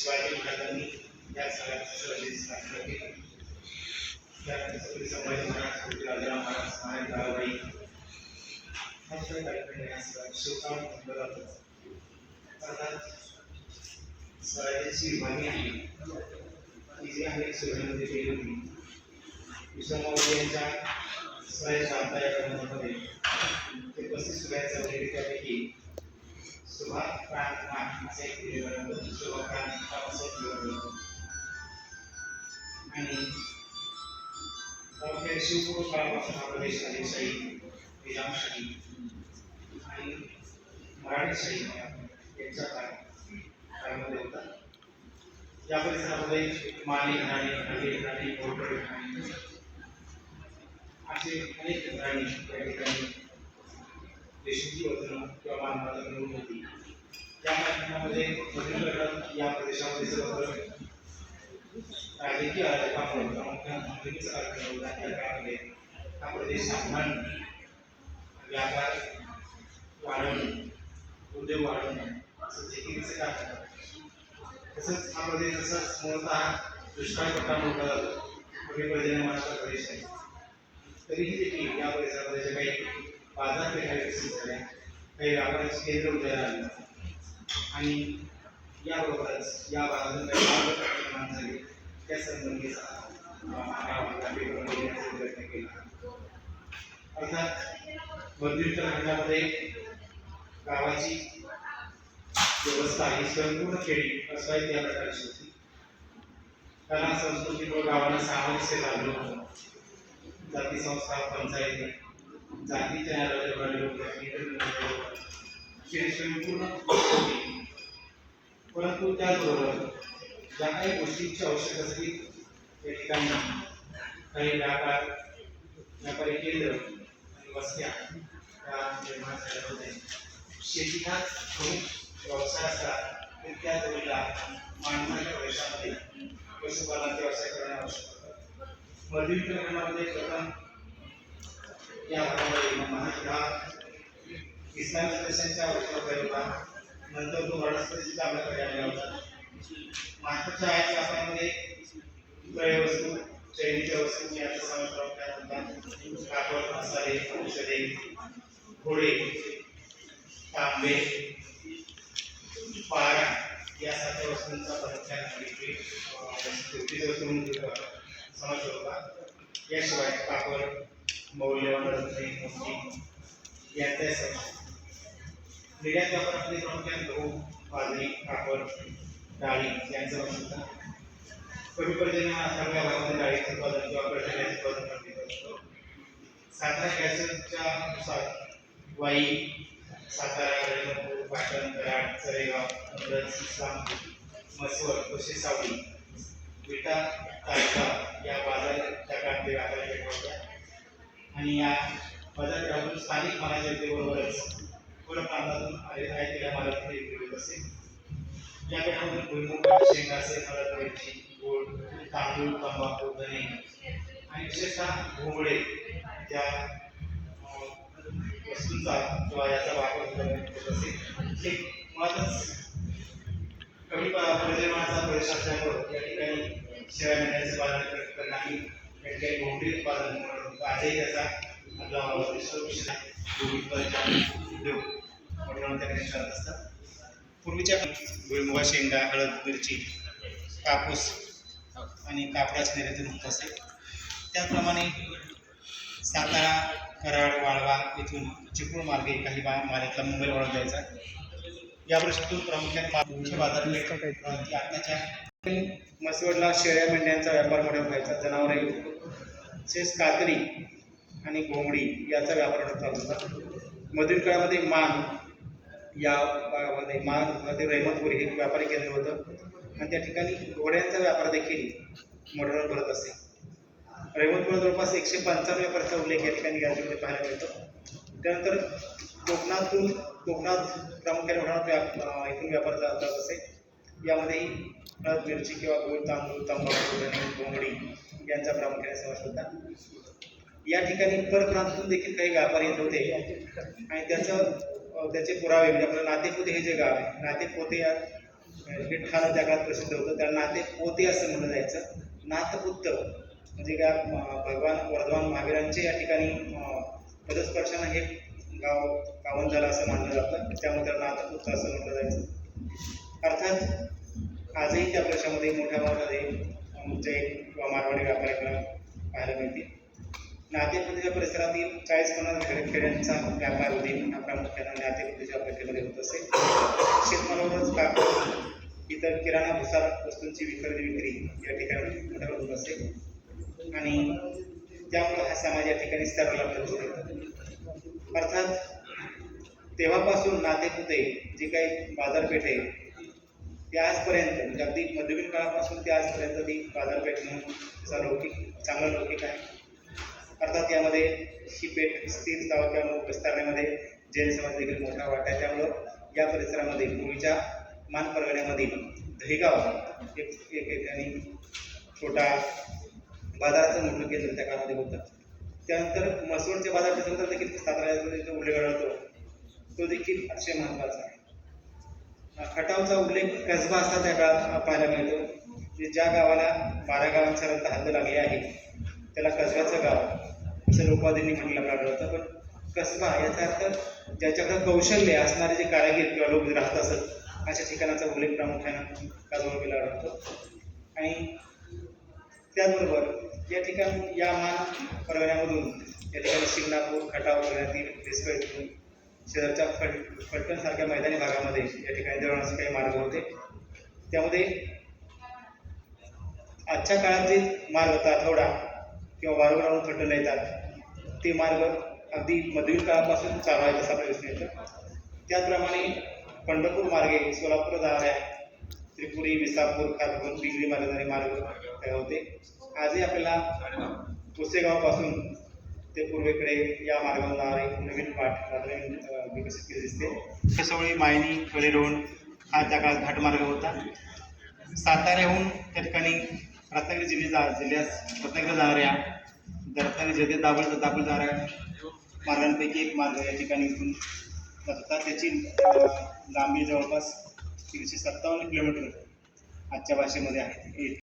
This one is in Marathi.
शिवाजी महाराजांनी या सगळ्याची स्थापना केली. त्यानंतर संभाजी महाराज, राजाराम महाराज, महाराज ताराबाई अशा काही शिवकाम म्हटलं जातं. अर्थात स्वराज्याची विभागणी आहे ती जी आहे सुरक्षेमध्ये केली होती. विश्वमाऊली यांच्या स्वराज्य शांता या ग्रंथामध्ये ते 35 सुराज्य वगैरे त्यापैकी सुभाष प्रांत असे सुभाष प्रांत आणि शिवपूर काळापासून हा प्रदेश आदिलशाही, निजामशाही आणि मराठीशाही यांच्या काळामध्ये होता. या परिसरामध्ये माली घराणे, घोरपडे घराणे असे अनेक घराणे या ठिकाणी देशाची वर्तणूक किंवा मानवाला मिळून होती. या माध्यमामध्ये मध्यंतरात या प्रदेशामध्ये सर्व राजकीय अराजकतामुळे प्रामुख्याने काळामध्ये हा प्रदेश सांभाळून व्यापार वाढवणे, उद्योग वाढवणे असं देखील काम करतात. तसंच हा प्रदेश जसंच मूळतः दुष्काळ पट्टा मोठा जातो, कमी पर्जन्यमानाचा प्रदेश आहे, तरीही देखील या परिसरामध्ये जे काही बाजारपेठा विकसित झाल्या, काही व्यापाराची केंद्र उदयाला आली आणि याबरोबरच या भागातून काही मार्ग निर्माण झाले, त्या संबंधीचा प्रयत्न केला. अर्थात मध्ययुगीन काळामध्ये गावाची व्यवस्था ही संपूर्ण खेडी असवायची या प्रकारची होती. कारण संस्कृतीमुळे गावाला सामरस्य लाभलं होतं. जाती संस्था, पंचायती, जातीच्या संपूर्ण होती. परंतु त्याचबरोबर ज्या काही गोष्टींची आवश्यकता असते त्या ठिकाणी काही व्यापारी केंद्र आणि वस्त्या त्या निर्माण झाल्या होत्या. शेती हाच प्रमुख व्यवसाय असला तरी त्या जोडीला मानवाच्या प्रदेशामध्ये पशुपालनाचा व्यवसाय करणे आवश्यक होतं. मध्ययुगीन प्रथम या भागामध्ये महाराष्ट्र इस्लामी देशांच्या वस्त्यावर होता. नंतर तो वनस्पतीच्या आपल्याकडे आलेला होता. महाराष्ट्राच्या आयात व्यापारामध्ये फळे वस्तू, चैनीच्या वस्तू याचा समावेश होता. कापड, मसाले, औषधे, घोडे, तांबे, पारा यासारख्या वस्तूंचा प्रामुख्याने वस्तू म्हणून समावेश होता. याशिवाय कापड, मौल्यवान रत्ने, मोती यांचा समावेश. निर्यात व्यापारामध्ये प्रामुख्याने गहू, बाजरी, कापड, डाळी यांचा समावेश होता. कमी पर्जन्यमान असणाऱ्या भागामध्ये डाळीचं उत्पादन किंवा कडधान्याचं उत्पादन करण्यात येतं. सातारा कॅल्चरच्या नुसार वाई, सातारा, रेणूपूर, पाटण, कराड, चरेगाव, अमरज, इस्लामपूर, मसवड, कोशेसावली, विटा, तारका या बाजारच्या काळामध्ये व्यापारी होत्या आणि या बाजारपेठातून स्थानिक मालाच्या विक्रीबरोबरच पूर्ण प्रांतातून आलेल्या मालाची विक्री होत असे. या पेठामधून भुईमूग, शेंगा, हळद, मिरची, गूळ, तांदूळ, तंबाखू, धने आणि विशेषतः घोंगडे त्या वस्तूंचा किंवा याचा वापर करत असे. एक मुळातच कमी पर्जन्यमानाचा प्रदेश असल्यामुळे या ठिकाणी शेळ्या मेंढ्यांचे पालन करणं आणि या ठिकाणी घोंगडी उत्पादन आजही त्याचा आपला उद्योग म्हणून त्याकडे करत असतात. पूर्वीच्या भुईमुगा, शेंगा, हळद, मिरची, कापूस आणि कापडाची निर्याती होत असे. त्याचप्रमाणे सातारा, कराड, वाळवा येथून चिपळूण मार्गे काही मालातला मुंबईला वळून जायचा. या परिस्थितीतून प्रामुख्याने मुख्य बाजारपेठ आताच्या मसवडला शेळ्या मेंढ्यांचा व्यापार मोठ्या व्हायचा. जनावरे, शेष कातडी आणि घोंगडी याचा व्यापार चालू होता. मधील काळामध्ये मान या भागामध्ये मध्ये रहमतपूर हे व्यापारी केंद्र होतं आणि त्या ठिकाणी घोड्यांचा व्यापार देखील मोठ्यावर भरत असे. रहमतपूर जवळपास 195 व्यापाराचा उल्लेख या ठिकाणी याच्यामध्ये पाहायला मिळतो. त्यानंतर कोकणात प्रामुख्याने होणारा इथून व्यापार जात असे. यामध्येही हळद, मिरची किंवा गूळ, तांदूळ, तंबाखू, धने, घोंगडी यांचा प्रामुख्याने समावेश होता. या ठिकाणी परप्रांतातून देखील काही व्यापारी येत होते आणि त्याचे पुरावे म्हणजे आपलं नातेपोते हे जे गाव आहे, नातेपोते या हे ठाण त्या काळात प्रसिद्ध होतं. त्या नातेपोते असं म्हटलं जायचं. नाथपुत्त म्हणजे काय भगवान वर्धमान महावीरांचे या ठिकाणी पदस्पर्शानं हे गाव पावन झालं असं मानलं जातं. त्यामुळे त्याला नाथपुत्त असं म्हटलं जायचं. अर्थात आजही त्या प्रदेशामध्ये मोठ्या प्रमाणामध्ये जैन किंवा मारवाडी व्यापाऱ्यांना पाहायला मिळते. नातेपुतेच्या परिसरातील 40-50 खेड्यांचा व्यापार उदयन हा प्रामुख्याने नातेपुतेच्या पेठेमध्ये होत असे. शेतमालावरच कापड, इतर किराणा भुसार वस्तूंची खरेदी विक्री या ठिकाणी मोठ्या होत असे आणि त्यामुळे हा समाज या ठिकाणी स्तराला पोहोचतो. अर्थात तेव्हापासून नातेपुते जी काही बाजारपेठ आहे ती आजपर्यंत म्हणजे अगदी मध्ययुगीन काळापासून ते आजपर्यंत ती बाजारपेठ म्हणून चांगला लौकिक आहे. अर्थात यामध्ये ही पेठ स्थिर किंवा विस्तारण्यामध्ये जैन समाज देखील मोठा वाटा आहे. त्यामुळं या परिसरामध्ये पूर्वीच्या मान परगण्यामधील दहेगाव एक ठिकाणी छोटा बाजाराचं मोठं केंद्र त्या काळामध्ये होतं. त्यानंतर म्हसवडच्या बाजारपेठेनंतर देखील साताऱ्याचा उल्लेख आढळतो, तो देखील अतिशय महत्त्वाचा आहे. खटावचा उल्लेख कसबा असा त्या काळात पाहायला मिळतो. म्हणजे ज्या गावाला 12 गावांचा रंत हद्द लागली आहे त्याला कसब्याचं गाव असं लोकवादींनी म्हटलं आढळतं. पण कसबा याचा अर्थ ज्याच्याकडे कौशल्य असणारे जे कारागीर किंवा लोक राहत असत अशा ठिकाणाचा उल्लेख प्रामुख्यानं कसबा केला आढळतो. आणि त्याचबरोबर या ठिकाणी या मान परगण्यामधून या ठिकाणी शिंगणापूर, खटाव करण्यातील देसकळ शेजारच्या फलटणसारख्या मैदानी भागामध्ये या ठिकाणी दळण्याचे काही मार्ग होते. त्यामध्ये आजच्या काळात जे मार्ग होता आठवडा किंवा वारंवार फलटणला येतात ते मार्ग अगदी मध्ययुगीन काळापासून चालू आहेत असं आपल्याला दिसून येतं. त्याचप्रमाणे पंढरपूर मार्गे सोलापूर जाणाऱ्या त्रिपुरी, विसापूर, खारपूर, पिंगळी मार्गे जाणारे मार्ग तयार होते. आजही आपल्याला पुसेगावपासून ते पूर्वेकडे या मार्गावर जाणारे नवीन विकसित केले दिसते. कसवळी, मायनी, कडेरोण हा त्या काळात घाटमार्ग होता. साताऱ्याहून त्या ठिकाणी रत्नागिरी जिल्ह्यास रत्नागिरीला जाणाऱ्या रत्नागिरी जिल्ह्यात दाभोळ जाणाऱ्या मार्गांपैकी एक मार्ग या ठिकाणी इथून जात होता. त्याची लांबी जवळपास 357 किलोमीटर आजच्या भाषेमध्ये आहे.